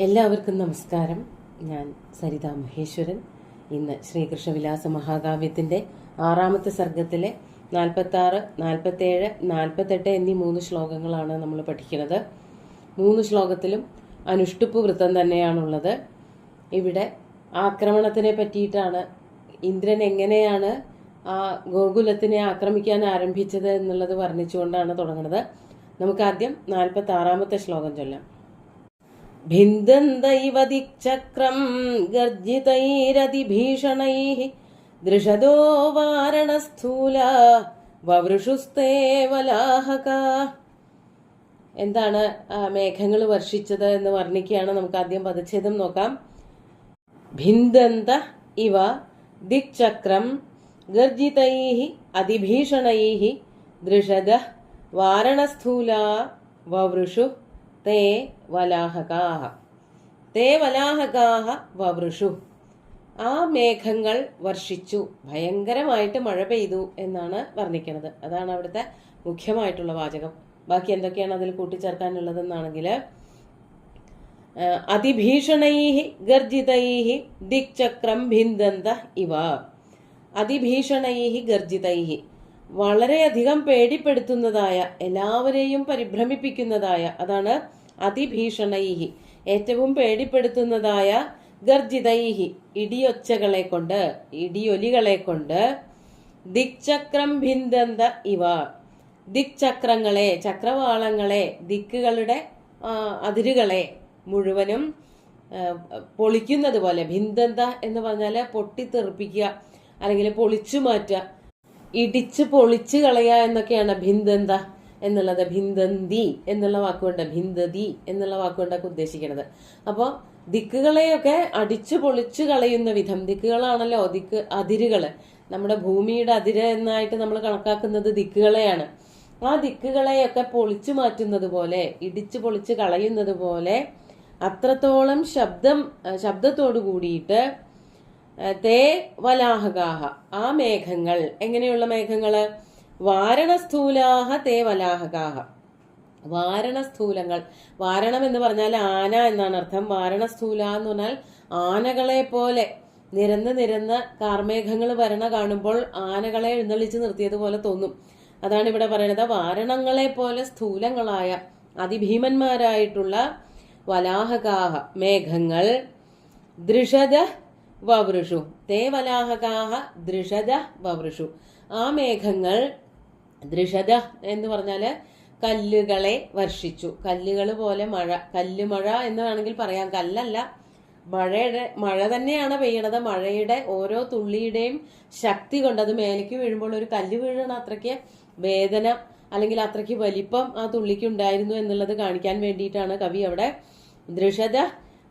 എല്ലാവർക്കും നമസ്കാരം. ഞാൻ സരിത മഹേശ്വരൻ. ഇന്ന് ശ്രീകൃഷ്ണവിലാസ മഹാകാവ്യത്തിന്റെ 6ാമത്തെ സർഗത്തിലെ 46, 47, 48 എന്നീ 3 ശ്ലോകങ്ങളാണ് നമ്മൾ പഠിക്കുന്നത്. 3 ശ്ലോകത്തിലും അനുഷ്ടുപ്പ് വൃത്തം തന്നെയാണുള്ളത്. ഇവിടെ ആക്രമണത്തിനെ പറ്റിയിട്ടാണ്, ഇന്ദ്രൻ എങ്ങനെയാണ് ആ ഗോകുലത്തിനെ ആക്രമിക്കാൻ ആരംഭിച്ചത് എന്നുള്ളത് വർണ്ണിച്ചുകൊണ്ടാണ് തുടങ്ങുന്നത്. നമുക്കാദ്യം 46ാമത്തെ ശ്ലോകം ചൊല്ലാം. ഭിന്ദന്തൈവ ദിക്ചക്രം ഗർജിതൈരതിഭീഷണൈഃ ദൃശദോ വാരണസ്ഥൂല വവൃഷുസ്തേ വലാഹകാ. എന്താണ് മേഘങ്ങൾ വർഷിച്ചത് എന്ന് വർണ്ണിക്കുകയാണ്. നമുക്ക് ആദ്യം പദച്ഛേദം നോക്കാം. ഭിന്ദന്ത ഇവ ദിക്ചക്രം ഗർജിതൈഃ അതിഭീഷണൈഃ ദൃശദ വാരണസ്ഥൂല വവൃഷു തേ വലാഹകാഹ. തേ വലാഹകാഹ വവൃഷു. ആ മേഘങ്ങൾ വർഷിച്ചു, ഭയങ്കരമായിട്ട് മഴ പെയ്തു എന്നാണ് വർണ്ണിക്കുന്നത്. അതാണ് അവിടുത്തെ മുഖ്യമായിട്ടുള്ള വാചകം. ബാക്കി എന്തൊക്കെയാണ് അതിൽ കൂട്ടിച്ചേർക്കാനുള്ളതെന്നാണെങ്കിൽ, അതിഭീഷണൈഃ ഗർജിതൈഃ ദിക്ചക്രം ഭിന്ദന്ത ഇവ. അതിഭീഷണൈഃ ഗർജിതൈഃ, വളരെയധികം പേടിപ്പെടുത്തുന്നതായ, എല്ലാവരെയും പരിഭ്രമിപ്പിക്കുന്നതായ, അതാണ് അതിഭീഷണൈഹി, ഏറ്റവും പേടിപ്പെടുത്തുന്നതായ, ഗർജിതൈഹി, ഇടിയൊച്ചകളെ കൊണ്ട്, ഇടിയൊലികളെ കൊണ്ട്, ദിക്ചക്രം ഭിന്ദന്ത ഇവ, ദിക്ചക്രങ്ങളെ, ചക്രവാളങ്ങളെ, ദിക്കുകളുടെ അതിരുകളെ മുഴുവനും പൊളിക്കുന്നത് പോലെ. ഭിന്ദന്ത എന്ന് പറഞ്ഞാൽ പൊട്ടിത്തെറിപ്പിക്കുക അല്ലെങ്കിൽ പൊളിച്ചു മാറ്റുക, ഇടിച്ച് പൊളിച്ചു കളയുക എന്നൊക്കെയാണ് ഭിന്ദന്ത എന്നുള്ളത്. ഭിന്ദന്തി എന്നുള്ള വാക്കുകൊണ്ട്, ഭിന്ദതി എന്നുള്ള വാക്കുകൊണ്ടൊക്കെ ഉദ്ദേശിക്കുന്നത്. അപ്പോൾ ദിക്കുകളെയൊക്കെ അടിച്ചു പൊളിച്ചു കളയുന്ന വിധം, ദിക്കുകളാണല്ലോ ദിക്ക്, അതിരുകള്. നമ്മുടെ ഭൂമിയുടെ അതിര് എന്നായിട്ട് നമ്മൾ കണക്കാക്കുന്നത് ദിക്കുകളെയാണ്. ആ ദിക്കുകളെയൊക്കെ പൊളിച്ചു മാറ്റുന്നത് പോലെ, ഇടിച്ചു പൊളിച്ചു കളയുന്നത് പോലെ, അത്രത്തോളം ശബ്ദത്തോടു കൂടിയിട്ട് തേ വലാഹകാഹ, ആ മേഘങ്ങൾ. എങ്ങനെയുള്ള മേഘങ്ങള്? വാരണസ്ഥൂലാഹ തേ വലാഹകാഹ. വാരണസ്ഥൂലങ്ങൾ, വാരണം എന്ന് പറഞ്ഞാൽ ആന എന്നാണ് അർത്ഥം. വാരണസ്ഥൂല എന്ന് പറഞ്ഞാൽ ആനകളെ പോലെ നിരന്ന് കാർമേഘങ്ങൾ വരണ കാണുമ്പോൾ ആനകളെ എഴുന്നള്ളിച്ച് നിർത്തിയതുപോലെ തോന്നും. അതാണ് ഇവിടെ പറയുന്നത്. വാരണങ്ങളെ പോലെ സ്ഥൂലങ്ങളായ അതിഭീമന്മാരായിട്ടുള്ള വലാഹകാഹ മേഘങ്ങൾ, ദൃശദ വവൃഷു തേ വലാഹകാഹ ദൃശദ വവൃഷു. ആ മേഘങ്ങൾ, ദൃശദ എന്ന് പറഞ്ഞാല് കല്ലുകളെ വർഷിച്ചു. കല്ലുകൾ പോലെ മഴ, കല്ലുമഴ എന്ന് വേണമെങ്കിൽ പറയാം. കല്ലല്ല, മഴ തന്നെയാണ് പെയ്യണത്. മഴയുടെ ഓരോ തുള്ളിയുടെയും ശക്തി കൊണ്ട് അത് മേലേക്ക് വീഴുമ്പോൾ ഒരു കല്ല് വീഴണ അത്രയ്ക്ക് വേദന അല്ലെങ്കിൽ അത്രയ്ക്ക് വലിപ്പം ആ തുള്ളിക്ക് ഉണ്ടായിരുന്നു എന്നുള്ളത് കാണിക്കാൻ വേണ്ടിയിട്ടാണ് കവി അവിടെ ദൃശദ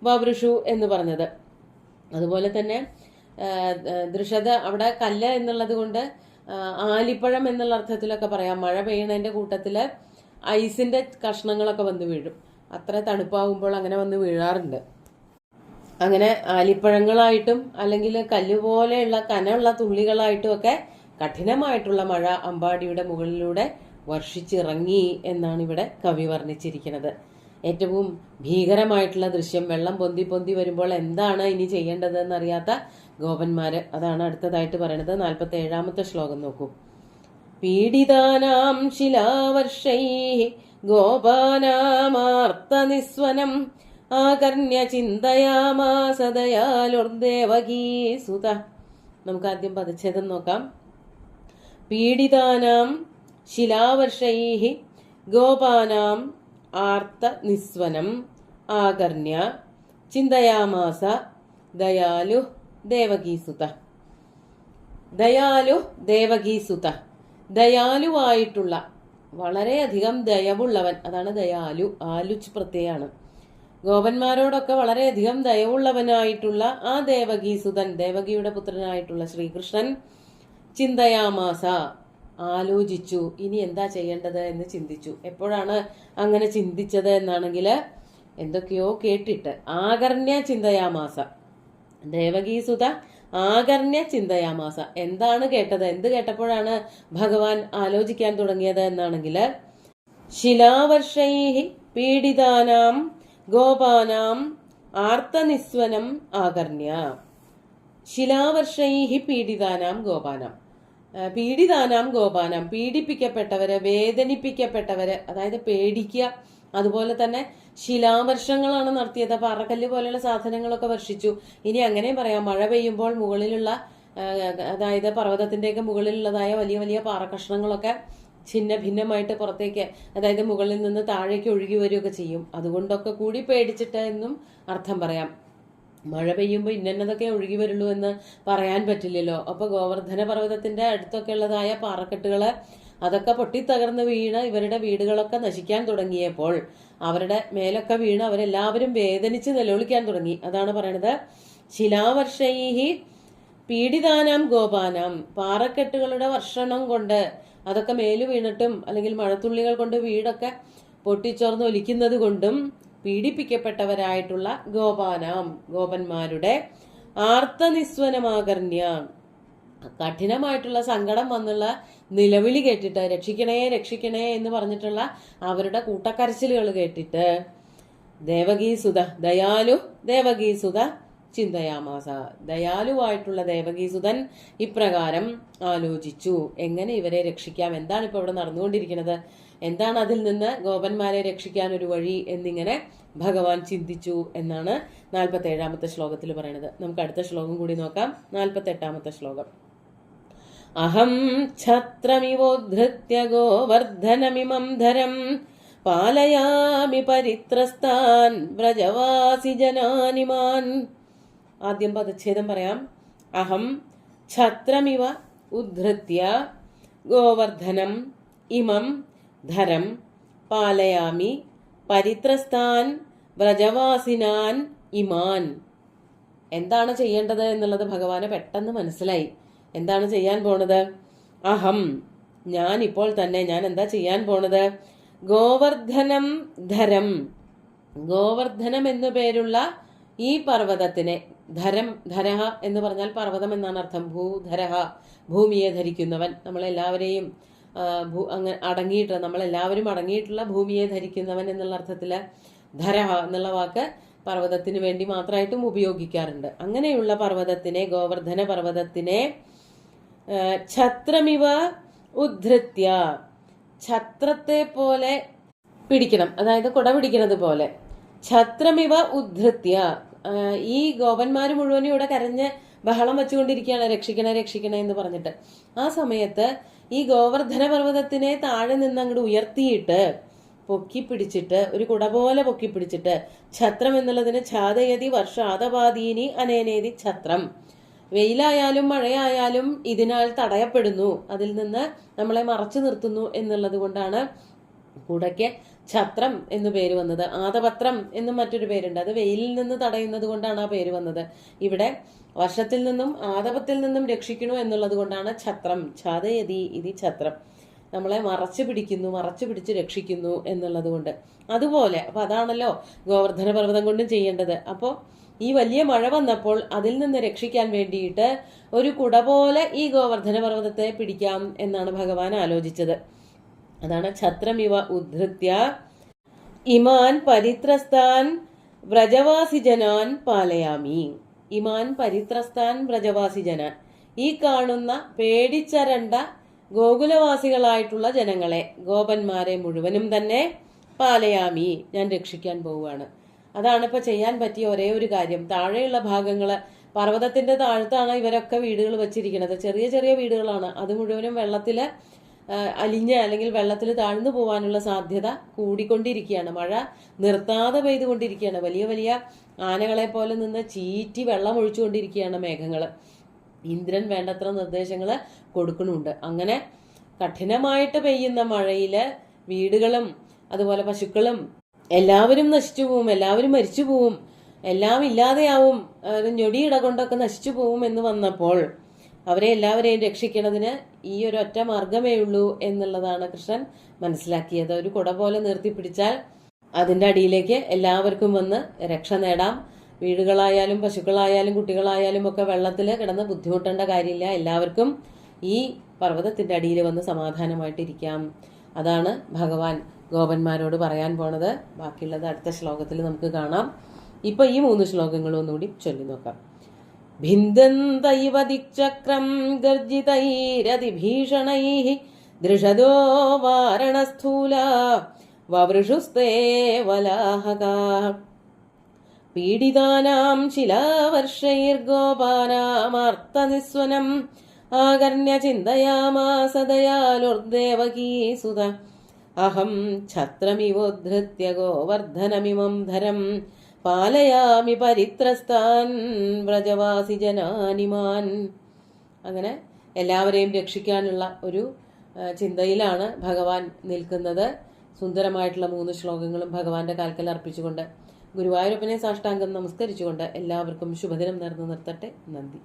വവൃഷു എന്ന് പറഞ്ഞത്. അതുപോലെ തന്നെ ദൃശദ അവിടെ കല്ല് എന്നുള്ളത് കൊണ്ട് ആലിപ്പഴം എന്നുള്ള അർത്ഥത്തിലൊക്കെ പറയാം. മഴ പെയ്യണതിന്റെ കൂട്ടത്തില് ഐസിന്റെ കഷ്ണങ്ങളൊക്കെ വന്ന് വീഴും. അത്ര തണുപ്പാവുമ്പോൾ അങ്ങനെ വന്ന് വീഴാറുണ്ട്. അങ്ങനെ ആലിപ്പഴങ്ങളായിട്ടും അല്ലെങ്കിൽ കല്ലുപോലെയുള്ള കനമുള്ള തുള്ളികളായിട്ടും ഒക്കെ കഠിനമായിട്ടുള്ള മഴ അമ്പാടിയുടെ മുകളിലൂടെ വർഷിച്ചിറങ്ങി എന്നാണ് ഇവിടെ കവി വർണ്ണിച്ചിരിക്കുന്നത്. ഏറ്റവും ഭീകരമായിട്ടുള്ള ദൃശ്യം, വെള്ളം പൊന്തി വരുമ്പോൾ എന്താണ് ഇനി ചെയ്യേണ്ടത് എന്നറിയാത്ത ഗോപന്മാര്. അതാണ് അടുത്തതായിട്ട് പറയുന്നത്. 47ാമത്തെ ശ്ലോകം നോക്കൂ. പീഡിതാനാം ശിലാവർഷൈഃ ഗോപാനാമാർത്തനിസ്വനം ആകർണ്യ ചിന്തയാമാസ ദയാലുർദേവകീസുത. നമുക്ക് ആദ്യം പദച്ഛേദം നോക്കാം. പീഡിതാനാം ശിലാവർഷൈഃ ഗോപാനാം ആർത്ത നിസ്വനം ആകർണ്യ ചിന്തയാമാസ ദയാലു ദേവകീസുത. ദയാലു ദേവകീസുത, ദയാലുവായിട്ടുള്ള, വളരെയധികം ദയവുള്ളവൻ, അതാണ് ദയാലു. ആലുച്ച് പ്രത്യയാണ്. ഗോപന്മാരോടൊക്കെ വളരെയധികം ദയവുള്ളവനായിട്ടുള്ള ആ ദേവകീസുതൻ, ദേവകിയുടെ പുത്രനായിട്ടുള്ള ശ്രീകൃഷ്ണൻ, ചിന്തയാമാസ, ആലോചിച്ചു, ഇനി എന്താ ചെയ്യേണ്ടത് എന്ന് ചിന്തിച്ചു. എപ്പോഴാണ് അങ്ങനെ ചിന്തിച്ചത് എന്നാണെങ്കിൽ, എന്തൊക്കെയോ കേട്ടിട്ട്. ആകർണ്യ ചിന്തയാമാസ, ദേവകീസുത ആകർണ്യ ചിന്തയാമാസ. എന്താണ് കേട്ടത്? എന്ത് കേട്ടപ്പോഴാണ് ഭഗവാൻ ആലോചിക്കാൻ തുടങ്ങിയത് എന്നാണെങ്കിൽ, ശിലാവർഷൈഃ പീഡിതാനാം ഗോപാനാം ആർത്തനിസ്വനം ആകർണ്യ ശിലാവർഷൈഹി പീഡിതാനാം ഗോപാനാം. പീഡിതാനാം ഗോപാനാം, പീഡിപ്പിക്കപ്പെട്ടവര്, വേദനിപ്പിക്കപ്പെട്ടവര്, അതായത് പേടിക്കുക. അതുപോലെ തന്നെ ശിലാവർഷങ്ങളാണ് നടത്തിയത്. പാറക്കല്ല് പോലെയുള്ള സാധനങ്ങളൊക്കെ വർഷിച്ചു. ഇനി അങ്ങനെ പറയാം, മഴ പെയ്യുമ്പോൾ മുകളിലുള്ള, അതായത് പർവ്വതത്തിന്റെയൊക്കെ മുകളിലുള്ളതായ വലിയ വലിയ പാറക്കഷ്ണങ്ങളൊക്കെ ഛിന്ന ഭിന്നമായിട്ട് പുറത്തേക്ക്, അതായത് മുകളിൽ നിന്ന് താഴേക്ക് ഒഴുകി വരികയൊക്കെ ചെയ്യും. അതുകൊണ്ടൊക്കെ കൂടി പേടിച്ചിട്ട് എന്നും അർത്ഥം പറയാം. മഴ പെയ്യുമ്പോൾ ഇന്നതൊക്കെ ഒഴുകി വരുള്ളൂ എന്ന് പറയാൻ പറ്റില്ലല്ലോ. അപ്പൊ ഗോവർദ്ധന പർവ്വതത്തിന്റെ അടുത്തൊക്കെ ഉള്ളതായ പാറക്കെട്ടുകള് അതൊക്കെ പൊട്ടിത്തകർന്ന് വീണ് ഇവരുടെ വീടുകളൊക്കെ നശിക്കാൻ തുടങ്ങിയപ്പോൾ അവരുടെ മേലൊക്കെ വീണ് അവരെല്ലാവരും വേദനിച്ച് നിലവിളിക്കാൻ തുടങ്ങി. അതാണ് പറയണത്, ശിലാവർഷൈഹി പീഡിതാനാം ഗോപാനാം, പാറക്കെട്ടുകളുടെ വർഷണം കൊണ്ട് അതൊക്കെ മേലു വീണിട്ടും അല്ലെങ്കിൽ മഴത്തുള്ളികൾ കൊണ്ട് വീടൊക്കെ പൊട്ടിച്ചോർന്ന് ഒലിക്കുന്നത് കൊണ്ടും പീഡിപ്പിക്കപ്പെട്ടവരായിട്ടുള്ള ഗോപാനാം, ഗോപന്മാരുടെ ആർത്തനിസ്വനമാകർണ്യ, കഠിനമായിട്ടുള്ള സങ്കടം വന്നുള്ള നിലവിളി കേട്ടിട്ട്, രക്ഷിക്കണേ രക്ഷിക്കണേ എന്ന് പറഞ്ഞിട്ടുള്ള അവരുടെ കൂട്ടക്കരച്ചിലുകൾ കേട്ടിട്ട് ദേവകീസുത, ദയാലു ദേവകീസുത ചിന്തയാമാസ, ദയാലുവായിട്ടുള്ള ദേവകീസുതൻ ഇപ്രകാരം ആലോചിച്ചു, എങ്ങനെ ഇവരെ രക്ഷിക്കാം, എന്താണ് ഇപ്പൊ ഇവിടെ നടന്നുകൊണ്ടിരിക്കുന്നത്, എന്താണ് അതിൽ നിന്ന് ഗോപന്മാരെ രക്ഷിക്കാൻ ഒരു വഴി എന്നിങ്ങനെ ഭഗവാൻ ചിന്തിച്ചു എന്നാണ് 47-ാമത്തെ ശ്ലോകത്തിൽ പറയുന്നത്. നമുക്ക് അടുത്ത ശ്ലോകം കൂടി നോക്കാം. 48-ാമത്തെ ശ്ലോകം. അഹം ഛത്രമിവോദ്ധൃത്യ ഗോവർദ്ധനമിമം ധരം പാലയാമി പരിത്രസ്താൻ വ്രജവാസി ജനാനിമാൻ. ആദ്യം പദച്ഛേദം പറയാം. അഹം ഛത്രമിവ ഉദ്ധൃത്യ ഗോവർദ്ധനം ഇമം ധരം പാലയാമി പരിത്രസ്താൻ വ്രജവാസിനാൻ ഇമാൻ. എന്താണ് ചെയ്യേണ്ടത് എന്നുള്ളത് ഭഗവാന് പെട്ടെന്ന് മനസ്സിലായി. എന്താണ് ചെയ്യാൻ പോണത്? അഹം, ഞാൻ ഇപ്പോൾ തന്നെ, ഞാൻ എന്താ ചെയ്യാൻ പോണത്? ഗോവർദ്ധനം ധരം, ഗോവർദ്ധനം എന്നു പേരുള്ള ഈ പർവ്വതത്തിനെ, ധരം, ധരഹ എന്ന് പറഞ്ഞാൽ പർവ്വതം എന്നാണ് അർത്ഥം. ഭൂധരഹ, ഭൂമിയെ ധരിക്കുന്നവൻ, നമ്മളെല്ലാവരെയും അങ്ങനെ അടങ്ങിയിട്ട്, നമ്മളെല്ലാവരും അടങ്ങിയിട്ടുള്ള ഭൂമിയെ ധരിക്കുന്നവൻ എന്നുള്ള അർത്ഥത്തില് ധരഹ എന്നുള്ള വാക്ക് പർവ്വതത്തിന് വേണ്ടി മാത്രമായിട്ടും ഉപയോഗിക്കാറുണ്ട്. അങ്ങനെയുള്ള പർവ്വതത്തിനെ, ഗോവർദ്ധന പർവ്വതത്തിനെ ഛത്രമിവ ഉദ്ധൃത്യ, ഛത്രത്തെ പോലെ പിടിക്കണം, അതായത് കുട പിടിക്കുന്നത് പോലെ. ഛത്രമിവ ഉദ്ധൃത്യ, ഈ ഗോപന്മാര് മുഴുവനും ഇവിടെ കരഞ്ഞ് ബഹളം വെച്ചുകൊണ്ടിരിക്കുകയാണ്, രക്ഷിക്കണേ രക്ഷിക്കണേ എന്ന് പറഞ്ഞിട്ട്. ആ സമയത്ത് ഈ ഗോവർദ്ധന പർവ്വതത്തിനെ താഴെ നിന്ന് അങ്ങോട്ട് ഉയർത്തിയിട്ട് പൊക്കിപ്പിടിച്ചിട്ട്, ഒരു കുട പോലെ പൊക്കിപ്പിടിച്ചിട്ട്, ഛത്രം എന്നുള്ളതിന് ഛാദയതി വർഷാതപാദീനി അനേനേതി ഛത്രം, വെയിലായാലും മഴയായാലും ഇതിനാൽ തടയപ്പെടുന്നു, അതിൽ നിന്ന് നമ്മളെ മറച്ചു നിർത്തുന്നു എന്നുള്ളത് കൊണ്ടാണ് കുടയ്ക്ക് ഛത്രം എന്നു പേര് വന്നത്. ആതപത്രം എന്നും മറ്റൊരു പേരുണ്ട്, അത് വെയിലിൽ നിന്ന് തടയുന്നത് കൊണ്ടാണ് ആ പേര് വന്നത്. ഇവിടെ വർഷത്തിൽ നിന്നും ആതപത്തിൽ നിന്നും രക്ഷിക്കണു എന്നുള്ളത് കൊണ്ടാണ് ഛത്രം, ഛാദയതി ഇതി ഛത്രം, നമ്മളെ മറച്ചു പിടിക്കുന്നു, മറച്ചു പിടിച്ച് രക്ഷിക്കുന്നു എന്നുള്ളത് കൊണ്ട്. അതുപോലെ അപ്പൊ അതാണല്ലോ ഗോവർദ്ധന പർവ്വതം കൊണ്ടും ചെയ്യേണ്ടത്. അപ്പോൾ ഈ വലിയ മഴ വന്നപ്പോൾ അതിൽ നിന്ന് രക്ഷിക്കാൻ വേണ്ടിയിട്ട് ഒരു കുട പോലെ ഈ ഗോവർദ്ധന പർവ്വതത്തെ പിടിക്കാം എന്നാണ് ഭഗവാൻ ആലോചിച്ചത്. അതാണ് ഛത്രമിവ ഉദ്ധൃത്യ ഇമാൻ പരിത്രസ്താൻ വ്രജവാസി ജനാൻ പാലയാമി. ഇമാൻ പരിത്രസ്താൻ വ്രജവാസി ജനാൻ, ഈ കാണുന്ന പേടിച്ചരണ്ട ഗോകുലവാസികളായിട്ടുള്ള ജനങ്ങളെ, ഗോപന്മാരെ മുഴുവനും തന്നെ പാലയാമി, ഞാൻ രക്ഷിക്കാൻ പോവുകയാണ്. അതാണ് ഇപ്പൊ ചെയ്യാൻ പറ്റിയ ഒരേ ഒരു കാര്യം. താഴെയുള്ള ഭാഗങ്ങള്, പർവ്വതത്തിന്റെ താഴത്താണ് ഇവരൊക്കെ വീടുകൾ വെച്ചിരിക്കുന്നത്. ചെറിയ ചെറിയ വീടുകളാണ്. അത് മുഴുവനും വെള്ളത്തില് അലിഞ്ഞ് അല്ലെങ്കിൽ വെള്ളത്തിൽ താഴ്ന്നു പോവാനുള്ള സാധ്യത കൂടിക്കൊണ്ടിരിക്കുകയാണ്. മഴ നിർത്താതെ പെയ്തുകൊണ്ടിരിക്കുകയാണ്. വലിയ വലിയ ആനകളെ പോലെ നിന്ന് ചീറ്റി വെള്ളം ഒഴിച്ചുകൊണ്ടിരിക്കുകയാണ് മേഘങ്ങള്. ഇന്ദ്രൻ വേണ്ടത്ര നിർദ്ദേശങ്ങൾ കൊടുക്കുന്നുണ്ട്. അങ്ങനെ കഠിനമായിട്ട് പെയ്യുന്ന മഴയില് വീടുകളും അതുപോലെ പശുക്കളും എല്ലാവരും നശിച്ചു പോവും, എല്ലാവരും മരിച്ചു പോവും, എല്ലാം ഇല്ലാതെയാവും, ഞൊടിയിട കൊണ്ടൊക്കെ നശിച്ചു പോവും എന്ന് വന്നപ്പോൾ അവരെ എല്ലാവരെയും രക്ഷിക്കണതിന് ഈ ഒരു ഒറ്റ മാർഗമേ ഉള്ളൂ എന്നുള്ളതാണ് കൃഷ്ണൻ മനസ്സിലാക്കിയത്. ഒരു കുട പോലെ നിർത്തിപ്പിടിച്ചാൽ അതിന്റെ അടിയിലേക്ക് എല്ലാവർക്കും വന്ന് രക്ഷ നേടാം. വീടുകളായാലും പശുക്കളായാലും കുട്ടികളായാലും ഒക്കെ വെള്ളത്തിൽ കിടന്ന് ബുദ്ധിമുട്ടേണ്ട കാര്യമില്ല. എല്ലാവർക്കും ഈ പർവ്വതത്തിന്റെ അടിയിൽ വന്ന് സമാധാനമായിട്ടിരിക്കാം. അതാണ് ഭഗവാൻ ഗോപന്മാരോട് പറയാൻ പോണത്. ബാക്കിയുള്ളത് അടുത്ത ശ്ലോകത്തിൽ നമുക്ക് കാണാം. ഇപ്പൊ ഈ 3 ശ്ലോകങ്ങളും ഒന്നുകൂടി ചൊല്ലി നോക്കാം. ഭിന്ദന്തൈവ ദിക്ചക്രം ഗർജിതൈരതിഭീഷണൈഃ ദൃഷദോ വാരണസ്ഥൂല വവൃഷുസ്തേ വലാഹകാഃ പീഡിതാനാം ശിലാവർഷൈർഗോപാനാമർത്തനിസ്വനം ആകർണ്യ ചിന്തയാമാസ ദയാലുർദേവകീസുത അഹം ഛത്രമിവോദ്ധൃത്യ ഗോവർദ്ധനമിമം ധരം പാലയാമി പരിത്രസ്താൻ വ്രജവാസി ജനാനിമാൻ. അങ്ങനെ എല്ലാവരെയും രക്ഷിക്കാനുള്ള ഒരു ചിന്തയിലാണ് ഭഗവാൻ നിൽക്കുന്നത്. സുന്ദരമായിട്ടുള്ള 3 ശ്ലോകങ്ങളും ഭഗവാന്റെ കാൽക്കൽ അർപ്പിച്ചുകൊണ്ട് ഗുരുവായൂരപ്പനെ സാഷ്ടാംഗം നമസ്കരിച്ചുകൊണ്ട് എല്ലാവർക്കും ശുഭദിനം നേർന്നു നിർത്തട്ടെ. നന്ദി.